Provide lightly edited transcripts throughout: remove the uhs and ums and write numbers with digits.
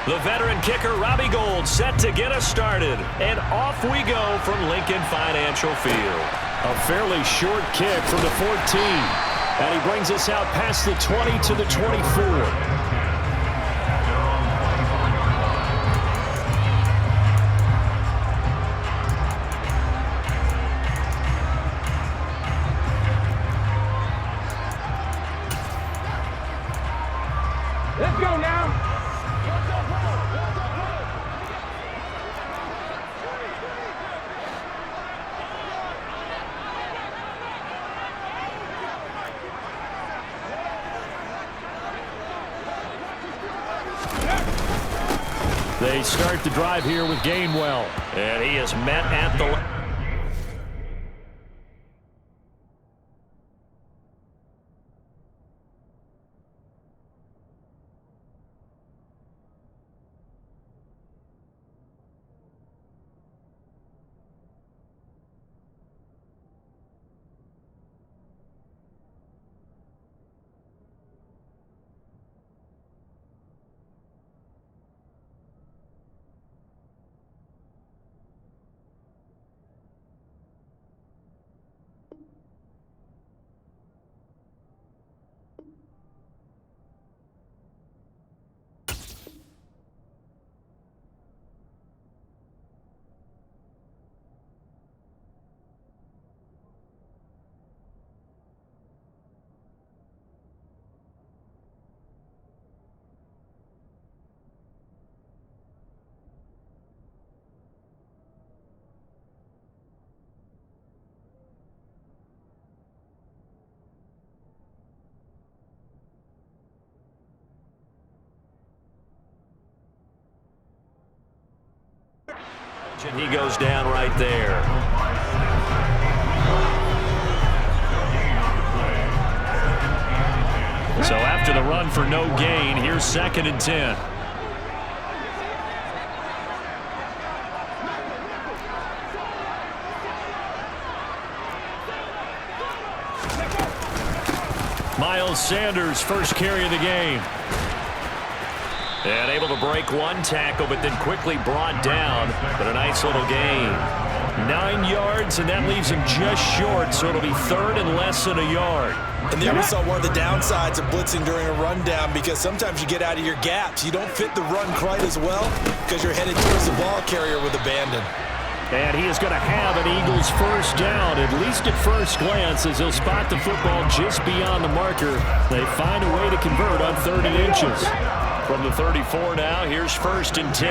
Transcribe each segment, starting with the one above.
The veteran kicker, Robbie Gould, set to get us started. And off we go from Lincoln Financial Field. A fairly short kick from the 14. And he brings us out past the 20 to the 24. Let's go now. They start the drive here with Gainwell. And he is met at the... And he goes down right there. So after the run for no gain, here's 2nd and 10. Miles Sanders, first carry of the game. And able to break one tackle, but then quickly brought down. But a nice little gain. 9 yards, and that leaves him just short, so it'll be 3rd and less than a yard. And there we saw one of the downsides of blitzing during a rundown, because sometimes you get out of your gaps. You don't fit the run quite as well because you're headed towards the ball carrier with abandon. And he is going to have an Eagles first down, at least at first glance, as he'll spot the football just beyond the marker. They find a way to convert on 30 inches. From the 34 now, here's 1st and 10.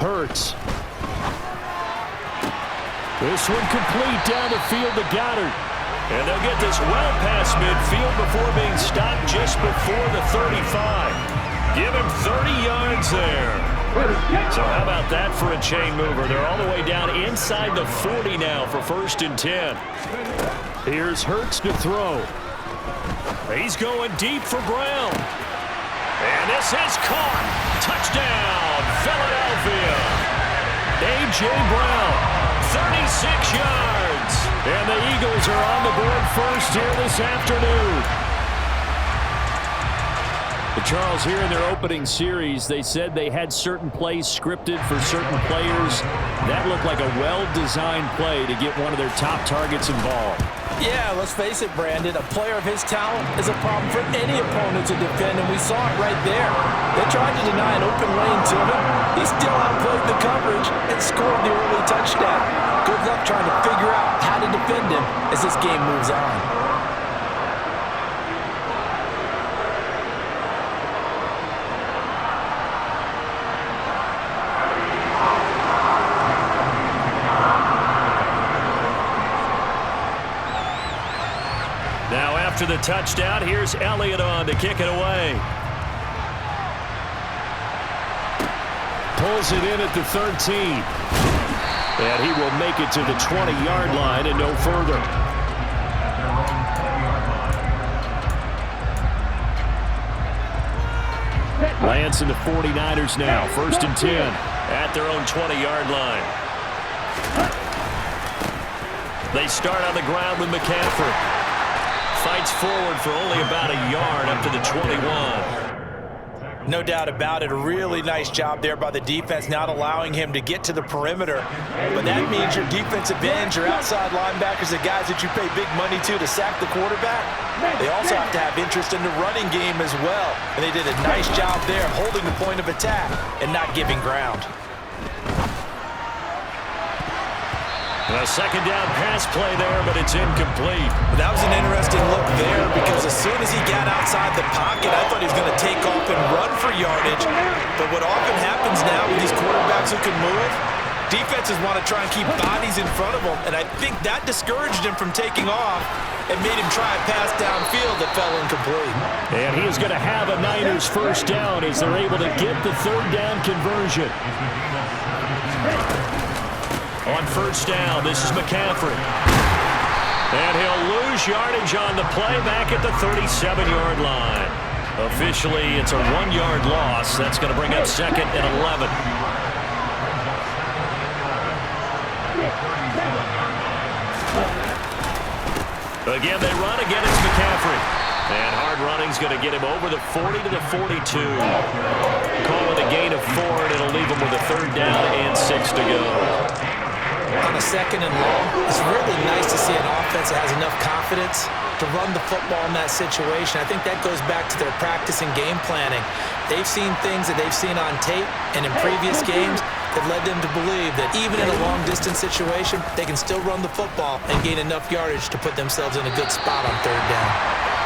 Hurts. This one complete down the field to Goddard. And they'll get this well past midfield before being stopped just before the 35. Give him 30 yards there. So how about that for a chain mover? They're all the way down inside the 40 now for 1st and 10. Here's Hurts to throw. He's going deep for Brown. And this is caught. Touchdown, Philadelphia. A.J. Brown, 36 yards. And the Eagles are on the board first here this afternoon. But Charles, here in their opening series, they said they had certain plays scripted for certain players. That looked like a well-designed play to get one of their top targets involved. Yeah, let's face it, Brandon. A player of his talent is a problem for any opponent to defend, and we saw it right there. They tried to deny an open lane to him. He still outplayed the coverage and scored the early touchdown. Good luck trying to figure out how to defend him as this game moves on. After the touchdown, here's Elliott on to kick it away. Pulls it in at the 13. And he will make it to the 20-yard line and no further. Lance and the 49ers now, 1st and 10. At their own 20-yard line. They start on the ground with McCaffrey. fights forward for only about a yard up to the 21. No doubt about it. A really nice job there by the defense, not allowing him to get to the perimeter. But that means your defensive ends, your outside linebackers, the guys that you pay big money to sack the quarterback, they also have to have interest in the running game as well. And they did a nice job there holding the point of attack and not giving ground. A second down pass play there, but it's incomplete. That was an interesting look there because as soon as he got outside the pocket, I thought he was going to take off and run for yardage. But what often happens now with these quarterbacks who can move, defenses want to try and keep bodies in front of them, and I think that discouraged him from taking off and made him try a pass downfield that fell incomplete. And he is going to have a Niners first down as they're able to get the third down conversion. On first down, this is McCaffrey. And he'll lose yardage on the play back at the 37-yard line. Officially, it's a 1-yard loss. That's going to bring up second and 11. Again, they run. Again, it's McCaffrey. And hard running's going to get him over the 40 to the 42. Call it a gain of 4, and it'll leave him with a third down and 6 to go. On a second and long, it's really nice to see an offense that has enough confidence to run the football in that situation. I think that goes back to their practice and game planning. They've seen things that they've seen on tape and in previous games that led them to believe that even in a long-distance situation, they can still run the football and gain enough yardage to put themselves in a good spot on third down.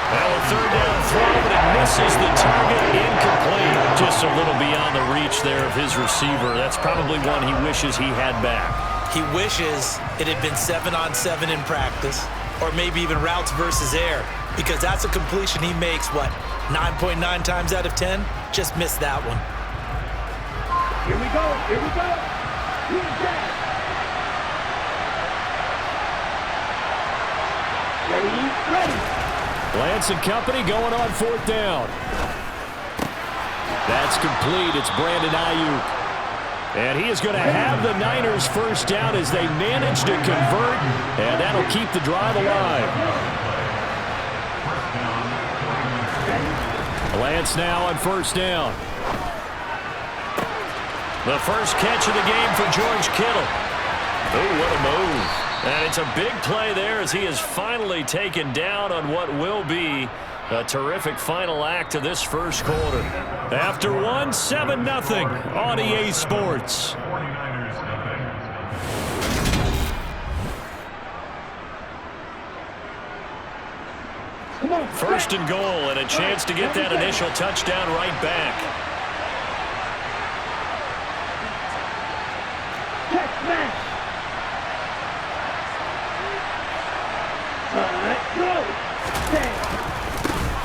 Well, a third down throw, but it misses the target. Incomplete. Just a little beyond the reach there of his receiver. That's probably one he wishes he had back. He wishes it had been 7-on-7 in practice, or maybe even routes versus air, because that's a completion he makes, 9.9 times out of 10? Just missed that one. Here we go. Here we go. Here's that. Ready. Lance and company going on fourth down. That's complete. It's Brandon Ayuk. And he is going to have the Niners first down as they manage to convert, and that'll keep the drive alive. Lance now on first down. The first catch of the game for George Kittle. Oh, what a move. And it's a big play there as he is finally taken down on what will be a terrific final act of this first quarter. After 7-0 on EA Sports. First and goal, and a chance to get that initial touchdown right back.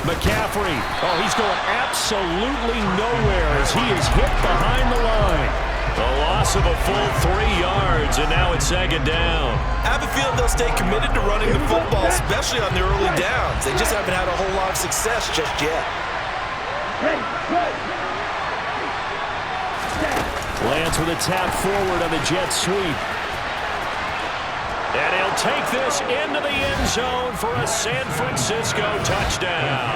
McCaffrey, he's going absolutely nowhere as he is hit behind the line. A loss of a full 3 yards, and now it's second down. I have a feeling they'll stay committed to running the football, especially on the early downs. They just haven't had a whole lot of success just yet. Lance with a tap forward on the jet sweep. And he'll take this into the end zone for a San Francisco touchdown.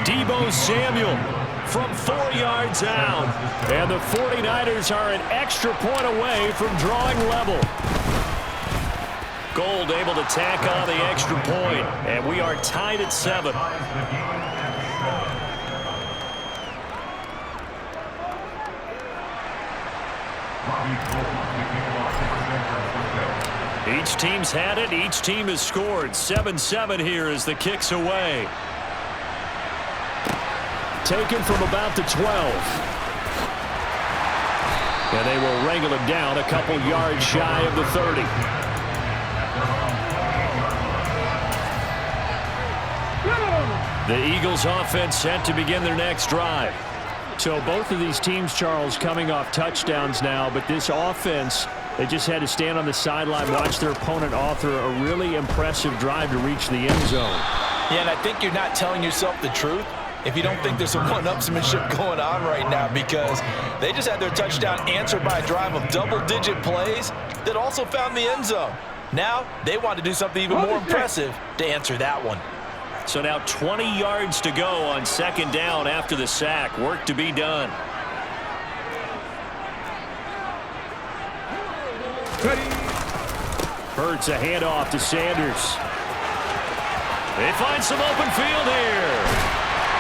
Deebo Samuel from 4 yards out. And the 49ers are an extra point away from drawing level. Gold able to tack on the extra point, and we are tied at 7. Each team's had it. Each team has scored. 7-7 here as the kick's away. Taken from about the 12. And they will wrangle him down a couple yards shy of the 30. The Eagles offense set to begin their next drive. So both of these teams, Charles, coming off touchdowns now, but this offense, they just had to stand on the sideline, watch their opponent author a really impressive drive to reach the end zone. Yeah, and I think you're not telling yourself the truth if you don't think there's some one-upsmanship going on right now, because they just had their touchdown answered by a drive of double-digit plays that also found the end zone. Now they want to do something even more impressive to answer that one. So now 20 yards to go on second down after the sack. Work to be done. Hurts a handoff to Sanders. They find some open field here.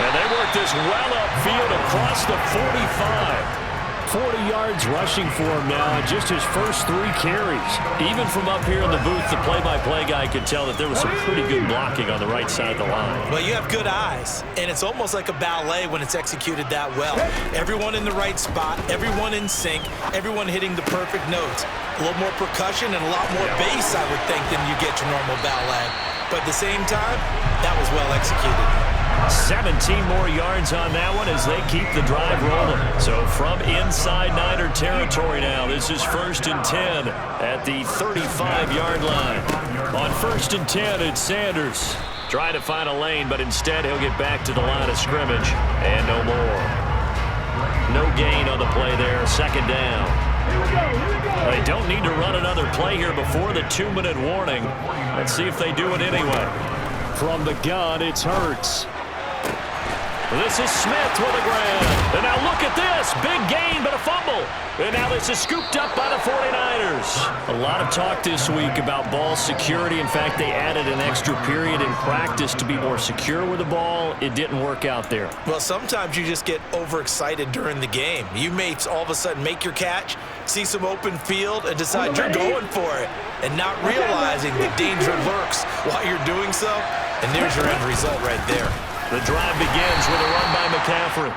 And they work this well upfield across the 45. 40 yards rushing for him now in just his first 3 carries. Even from up here in the booth, the play-by-play guy could tell that there was some pretty good blocking on the right side of the line. Well, you have good eyes, and it's almost like a ballet when it's executed that well. Everyone in the right spot, everyone in sync, everyone hitting the perfect notes. A little more percussion and a lot more bass, I would think, than you get your normal ballet. But at the same time, that was well executed. 17 more yards on that one as they keep the drive rolling. So from inside Niner territory now, this is 1st and 10 at the 35-yard line. On 1st and 10, it's Sanders. Trying to find a lane, but instead he'll get back to the line of scrimmage. And no more. No gain on the play there. 2nd down. They don't need to run another play here before the 2-minute warning. Let's see if they do it anyway. From the gun, it's Hurts. This is Smith with a grab. And now look at this. Big gain, but a fumble. And now this is scooped up by the 49ers. A lot of talk this week about ball security. In fact, they added an extra period in practice to be more secure with the ball. It didn't work out there. Well, sometimes you just get overexcited during the game. You may all of a sudden make your catch, see some open field, and decide you're going for it, and not realizing the danger lurks while you're doing so. And there's your end result right there. The drive begins with a run by McCaffrey.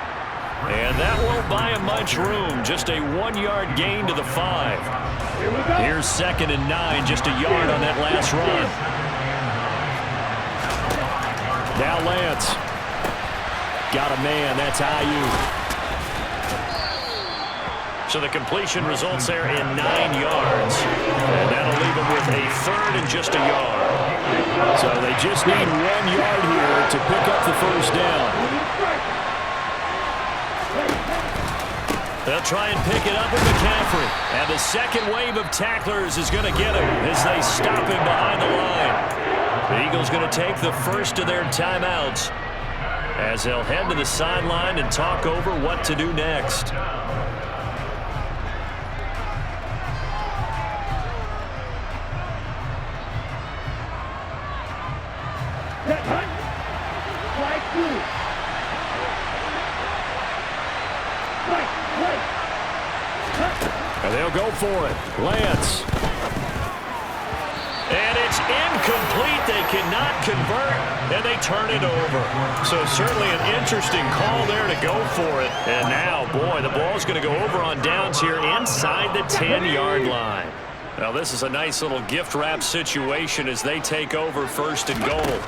And that won't buy him much room. Just a 1-yard gain to the 5. Here's 2nd and 9, just a yard on that last run. Now Lance. Got a man, that's Ayuk. So the completion results there in 9 yards. And that'll leave him with a 3rd and just a yard. So they just need 1 yard here to pick up the 1st down. They'll try and pick it up with McCaffrey. And the second wave of tacklers is going to get him as they stop him behind the line. The Eagles going to take the first of their timeouts as they'll head to the sideline and talk over what to do next. And they'll go for it. Lance. And it's incomplete. They cannot convert, and they turn it over. So certainly an interesting call there to go for it. And now, boy, the ball's going to go over on downs here inside the 10-yard line. Now, this is a nice little gift wrap situation as they take over 1st and goal.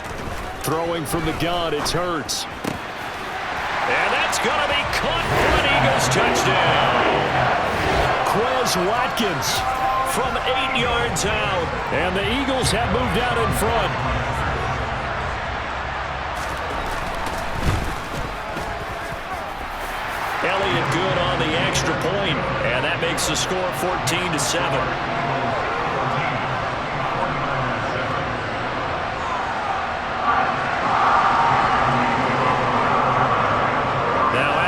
Throwing from the gun, it's Hurts. And that's going to be caught for an Eagles touchdown. Quez Watkins from 8 yards out. And the Eagles have moved out in front. Elliott good on the extra point. And that makes the score 14-7.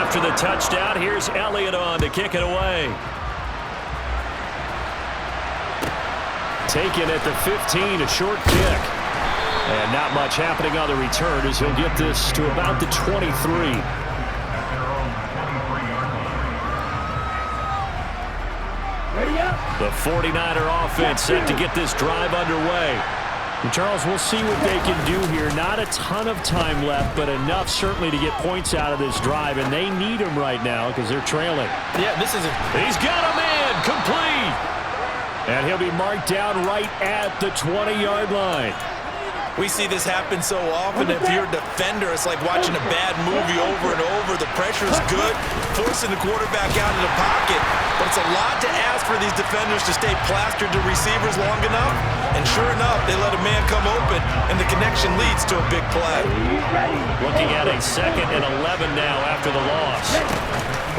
After the touchdown, here's Elliott on to kick it away. Taken at the 15, a short kick. And not much happening on the return as he'll get this to about the 23. The 49er offense set to get this drive underway. And Charles, we'll see what they can do here. Not a ton of time left, but enough certainly to get points out of this drive, and they need him right now because they're trailing. Yeah, this is He's got a man, complete. And he'll be marked down right at the 20-yard line. We see this happen so often. If you're a defender, it's like watching a bad movie over and over. The pressure's good, forcing the quarterback out of the pocket. But it's a lot to ask for these defenders to stay plastered to receivers long enough. And sure enough, they let a man come open, and the connection leads to a big play. Looking at a 2nd and 11 now after the loss.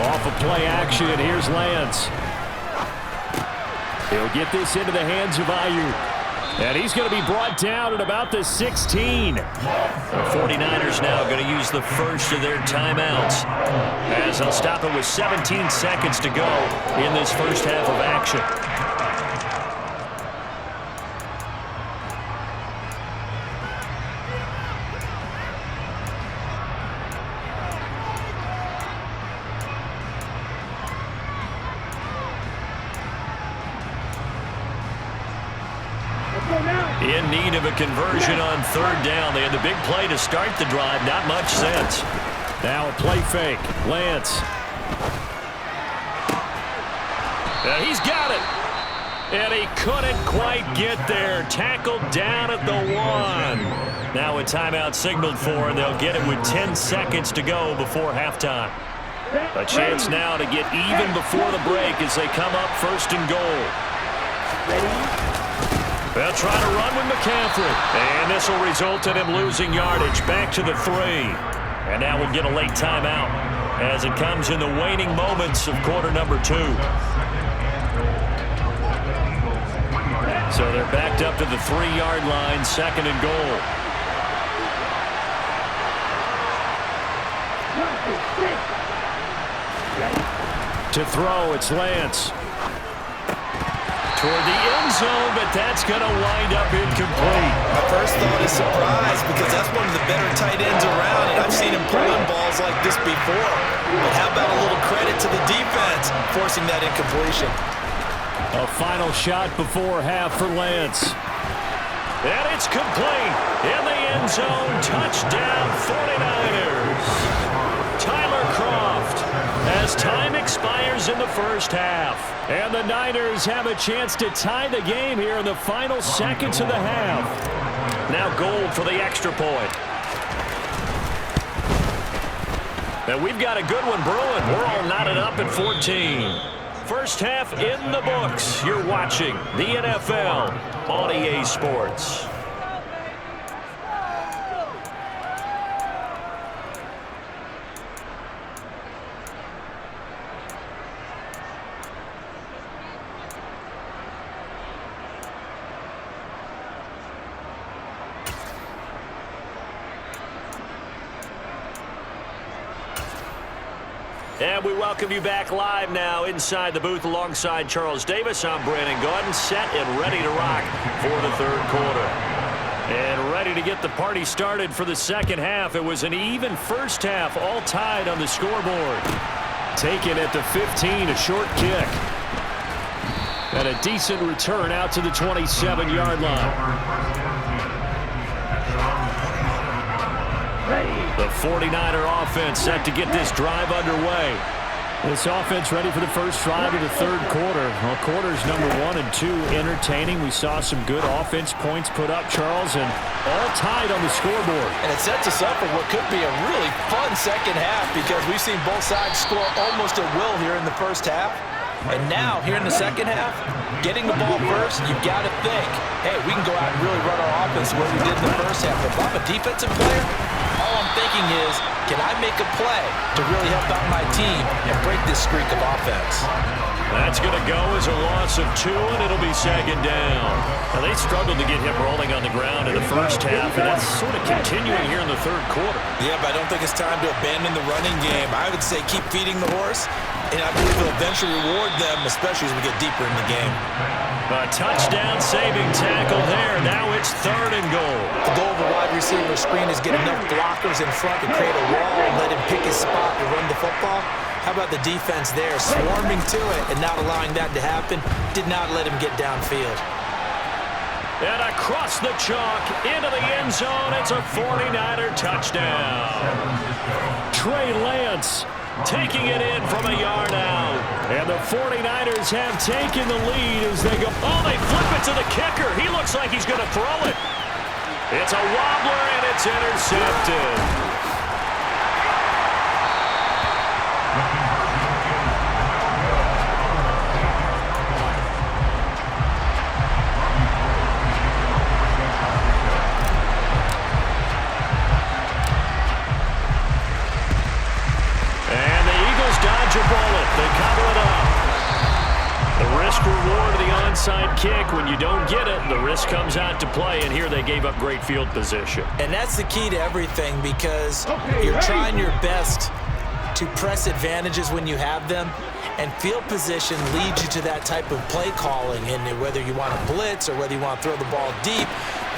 Off of play action, here's Lance. He'll get this into the hands of Ayuk. And he's going to be brought down at about the 16. The 49ers now going to use the first of their timeouts, as they'll stop it with 17 seconds to go in this first half of action. In need of a conversion on third down. They had the big play to start the drive. Not much sense. Now a play fake. Lance. He's got it. And he couldn't quite get there. Tackled down at the 1. Now a timeout signaled for, and they'll get it with 10 seconds to go before halftime. A chance now to get even before the break as they come up first and goal. They'll try to run with McCaffrey. And this will result in him losing yardage back to the 3. And now we'll get a late timeout as it comes in the waning moments of quarter number 2. So they're backed up to the 3-yard line, second and goal. To throw, it's Lance. Toward the end zone, but that's going to wind up incomplete. My first thought is surprise, because that's one of the better tight ends around, and I've seen him pull in balls like this before. But how about a little credit to the defense forcing that incompletion? A final shot before half for Lance. And it's complete. In the end zone, touchdown 49ers. Tyler Kroft, as time expires in the first half. And the Niners have a chance to tie the game here in the final seconds of the half. Now goal for the extra point. And we've got a good one brewing. We're all knotted up at 14. First half in the books. You're watching the NFL on EA Sports. And we welcome you back live now inside the booth alongside Charles Davis. I'm Brandon Gaudin, set and ready to rock for the third quarter. And ready to get the party started for the second half. It was an even first half, all tied on the scoreboard. Taken at the 15, a short kick. And a decent return out to the 27-yard line. The 49er offense set to get this drive underway. This offense ready for the first drive of the third quarter. Well, quarters number 1 and 2 entertaining. We saw some good offense points put up, Charles, and all tied on the scoreboard. And it sets us up for what could be a really fun second half, because we've seen both sides score almost at will here in the first half. And now, here in the second half, getting the ball first, you've got to think, hey, we can go out and really run our offense the way we did in the first half. If I'm a defensive player, all I'm thinking is, can I make a play to really help out my team and break this streak of offense? That's going to go as a loss of 2, and it'll be second down. Now, they struggled to get him rolling on the ground in the first half, and that's sort of continuing here in the third quarter. Yeah, but I don't think it's time to abandon the running game. I would say keep feeding the horse, and I believe it'll eventually reward them, especially as we get deeper in the game. A touchdown-saving tackle there. Now it's third and goal. The goal of a wide receiver screen is get enough blockers in front to create a wall and let him pick his spot to run the football. How about the defense there, swarming to it and not allowing that to happen? Did not let him get downfield. And across the chalk, into the end zone, it's a 49er touchdown. Trey Lance taking it in from a yard out. And the 49ers have taken the lead as they go. Oh, they flip it to the kicker. He looks like he's going to throw it. It's a wobbler, and it's intercepted. Dodge a bullet. They cover it up. The risk reward of the onside kick. When you don't get it, the risk comes out to play, and here they gave up great field position. And that's the key to everything, because you're trying your best to press advantages when you have them, and field position leads you to that type of play calling. And whether you want to blitz or whether you want to throw the ball deep,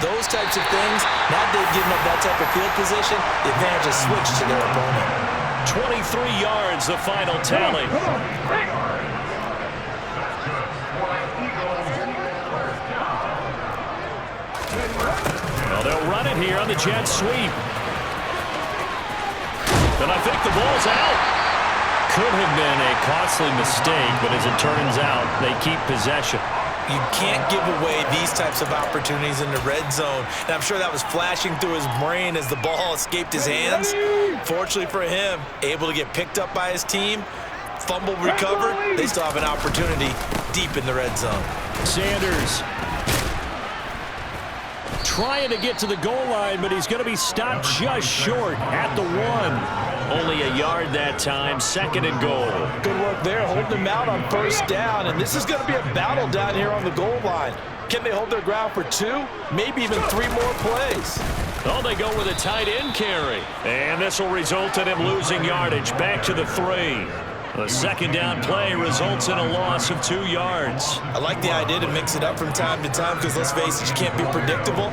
those types of things, now they've given up that type of field position, the advantage is switched to their opponent. 23 yards, the final tally. Well, they'll run it here on the jet sweep. And I think the ball's out. Could have been a costly mistake, but as it turns out, they keep possession. You can't give away these types of opportunities in the red zone. And I'm sure that was flashing through his brain as the ball escaped his hands. Fortunately for him, able to get picked up by his team, fumble recovered. They still have an opportunity deep in the red zone. Sanders trying to get to the goal line, but he's going to be stopped just short at the 1. Only a yard that time, 2nd and goal. Good work there, holding him out on 1st down, and this is going to be a battle down here on the goal line. Can they hold their ground for 2, maybe even 3 more plays? Oh, they go with a tight end carry. And this will result in him losing yardage, back to the 3. The 2nd down play results in a loss of 2 yards. I like the idea to mix it up from time to time because, let's face it, you can't be predictable.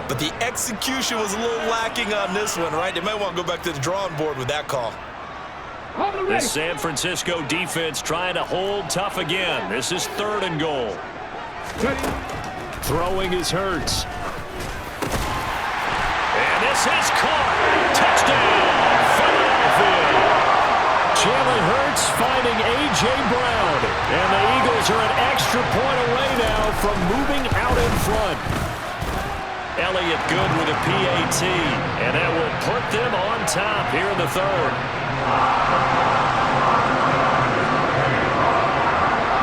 But the execution was a little lacking on this one, right? They might want to go back to the drawing board with that call. This San Francisco defense trying to hold tough again. This is 3rd and goal. Throwing is Hurts. And this is caught. Touchdown, Philadelphia. Jalen Hurts finding A.J. Brown. And the Eagles are an extra point away now from moving out in front. Elliott good with a PAT, and that will put them on top here in the 3rd.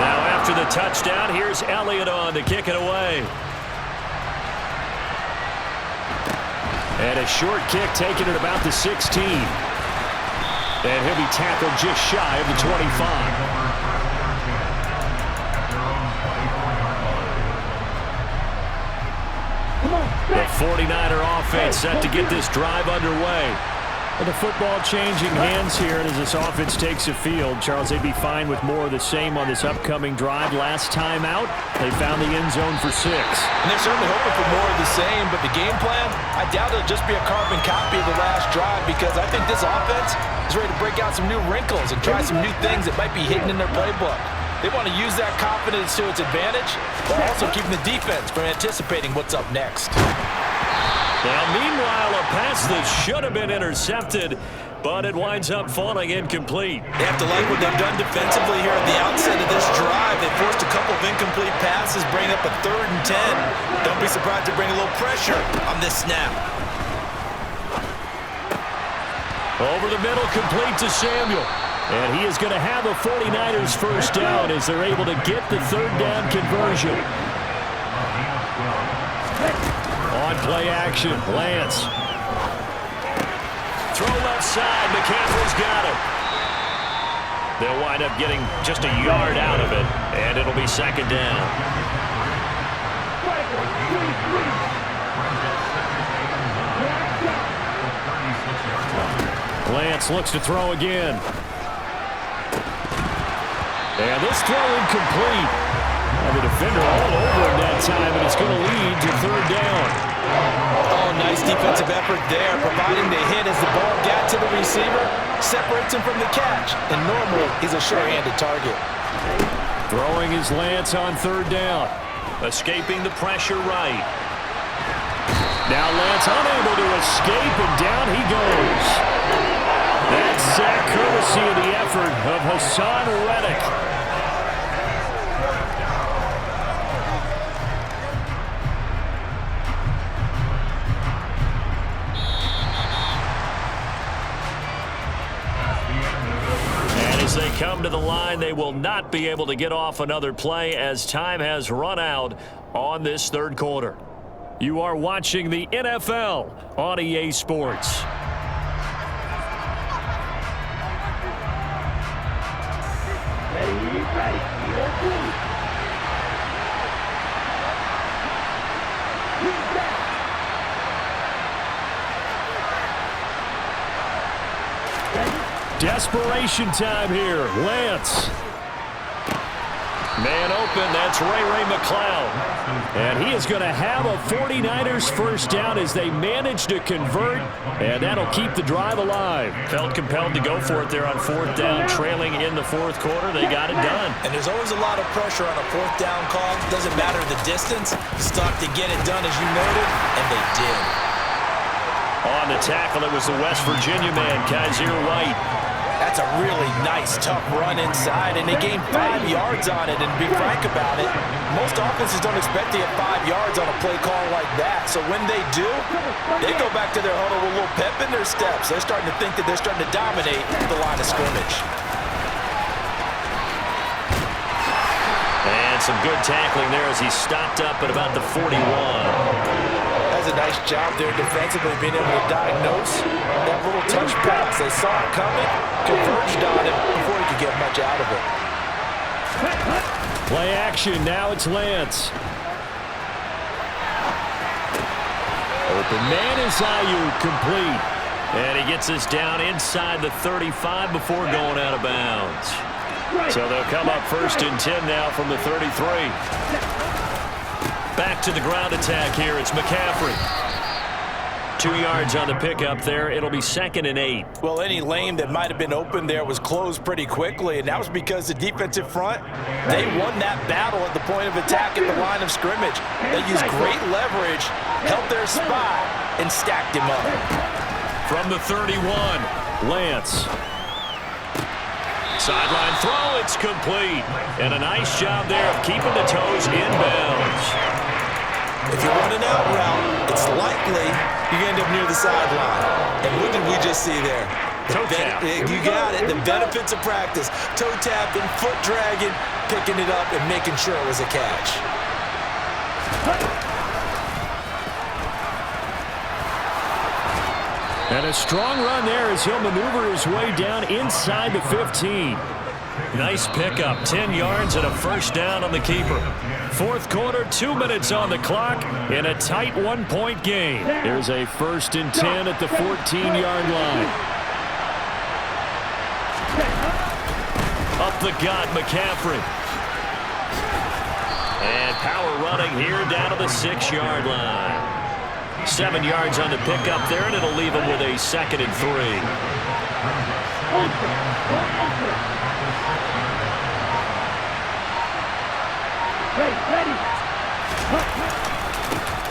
Now after the touchdown, here's Elliott on to kick it away. And a short kick taken at about the 16. And he'll be tackled just shy of the 25. The 49er offense set to get this drive underway. Well, the football changing hands here, and as this offense takes the field, Charles, they'd be fine with more of the same on this upcoming drive. Last time out, they found the end zone for 6. And they're certainly hoping for more of the same, but the game plan, I doubt it'll just be a carbon copy of the last drive, because I think this offense is ready to break out some new wrinkles and try some new things that might be hidden in their playbook. They want to use that confidence to its advantage, while also keeping the defense from anticipating what's up next. Now, meanwhile, a pass that should have been intercepted, but it winds up falling incomplete. They have to like what they've done defensively here at the outset of this drive. They forced a couple of incomplete passes, bringing up a 3rd and 10. Don't be surprised to bring a little pressure on this snap. Over the middle, complete to Samuel. And he is going to have the 49ers first down as they're able to get the 3rd down conversion. On play action, Lance. Throw left side, McCaffrey's got it. They'll wind up getting just a yard out of it, and it'll be 2nd down. Lance looks to throw again. And this throw incomplete. And the defender all over him that time, and it's going to lead to 3rd down. Oh, nice defensive effort there, providing the hit as the ball got to the receiver, separates him from the catch, and normally he's a sure-handed target. Throwing his Lance on 3rd down. Escaping the pressure right. Now Lance unable to escape, and down he goes. That's sack courtesy of the effort of Hassan Reddick. As they come to the line, they will not be able to get off another play as time has run out on this 3rd quarter. You are watching the NFL on EA Sports. Desperation time here. Lance. Man open, that's Ray McCloud. And he is going to have a 49ers first down as they manage to convert, and that'll keep the drive alive. Felt compelled to go for it there on fourth down, trailing in the fourth quarter. They got it done. And there's always a lot of pressure on a fourth down call. Doesn't matter the distance. Stuck to get it done, as you noted, and they did. On the tackle, it was the West Virginia man, Kaiser White. That's a really nice, tough run inside, and they gained 5 yards on it. And to be frank about it, most offenses don't expect to get 5 yards on a play call like that. So when they do, they go back to their huddle with a little pep in their steps. They're starting to think that they're starting to dominate the line of scrimmage. And some good tackling there as he stopped up at about the 41. Does a nice job there defensively, being able to diagnose that little touch pass. They saw it coming, converged on it before he could get much out of it. Play action, now it's Lance. Open man is Ayuk, complete. And he gets us down inside the 35 before going out of bounds. So they'll come up first and 10 now from the 33. Back to the ground attack here. It's McCaffrey. 2 yards on the pickup there. It'll be 2nd and 8. Well, any lane that might have been open there was closed pretty quickly, and that was because the defensive front, they won that battle at the point of attack at the line of scrimmage. They used great leverage, held their spot, and stacked him up. From the 31, Lance. Sideline throw, it's complete. And a nice job there of keeping the toes inbounds. If you run an out route, it's likely you end up near the sideline. And what did we just see there? Toe tap. You got it. The benefits of practice. Toe tapping, foot dragging, picking it up, and making sure it was a catch. And a strong run there as he'll maneuver his way down inside the 15. Nice pickup, 10 yards and a first down on the keeper. Fourth quarter, 2 minutes on the clock in a tight 1-point game. Here's a 1st and 10 at the 14-yard line. Up the gut, McCaffrey. And power running here down to the 6-yard line. 7 yards on the pickup there, and it'll leave him with a 2nd and 3.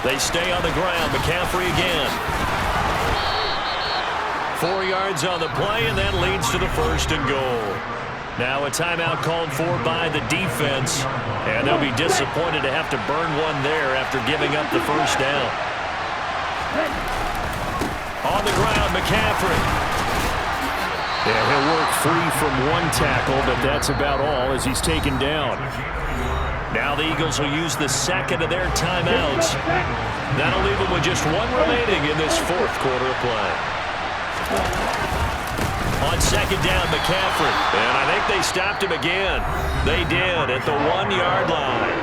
They stay on the ground. McCaffrey again. 4 yards on the play, and that leads to the 1st and goal. Now a timeout called for by the defense, and they'll be disappointed to have to burn one there after giving up the first down. On the ground, McCaffrey. Yeah, he'll work free from one tackle, but that's about all as he's taken down. Now the Eagles will use the 2nd of their timeouts. That'll leave them with just 1 remaining in this 4th quarter of play. On 2nd down, McCaffrey. And I think they stopped him again. They did at the 1-yard line.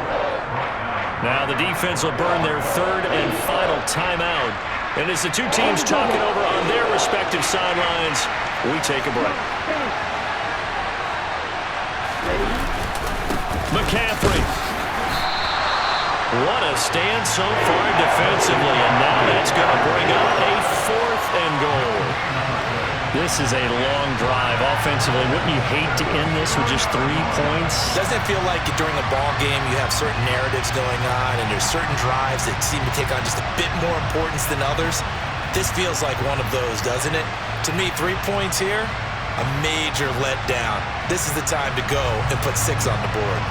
Now the defense will burn their 3rd and final timeout. And as the two teams talk it over on their respective sidelines, we take a break. McCaffrey. What a stand so far defensively, and now that's going to bring up a 4th and goal. This is a long drive offensively. Wouldn't you hate to end this with just 3 points? Doesn't it feel like during a ball game you have certain narratives going on and there's certain drives that seem to take on just a bit more importance than others? This feels like one of those, doesn't it? To me, 3 points here, a major letdown. This is the time to go and put 6 on the board.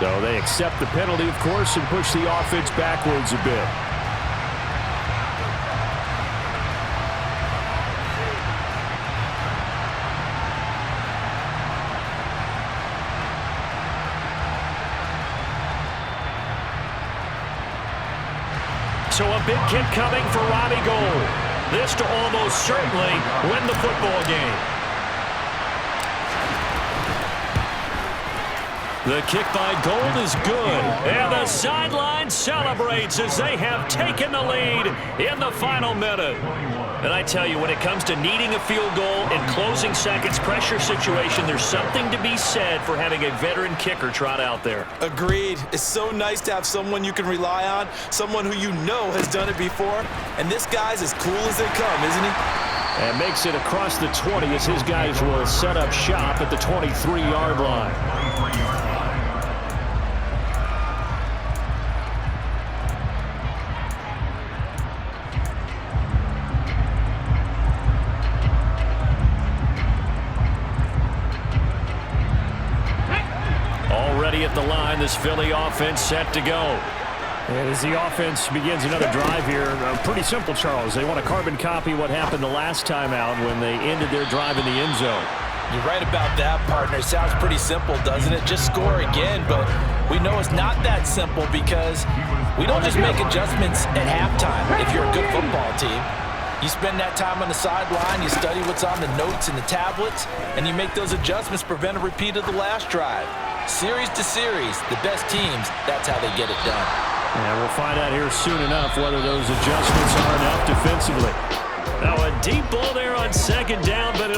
So they accept the penalty, of course, and push the offense backwards a bit. So a big kick coming for Robbie Gould. this to almost certainly win the football game. The kick by Gold is good. And the sideline celebrates as they have taken the lead in the final minute. And I tell you, when it comes to needing a field goal in closing seconds pressure situation, there's something to be said for having a veteran kicker trot out there. Agreed. It's so nice to have someone you can rely on, someone who you know has done it before. And this guy's as cool as they come, isn't he? And makes it across the 20 as his guys will set up shop at the 23-yard line. Already at the line, this Philly offense set to go. And as the offense begins another drive here, pretty simple, Charles. They want to carbon copy what happened the last time out when they ended their drive in the end zone. You're right about that, partner. It sounds pretty simple, doesn't it? Just score again, but we know it's not that simple because we don't just make adjustments at halftime if you're a good football team. You spend that time on the sideline, you study what's on the notes and the tablets, and you make those adjustments to prevent a repeat of the last drive. Series to series, the best teams, that's how they get it done. And we'll find out here soon enough whether those adjustments are enough defensively. Now a deep ball there on second down, but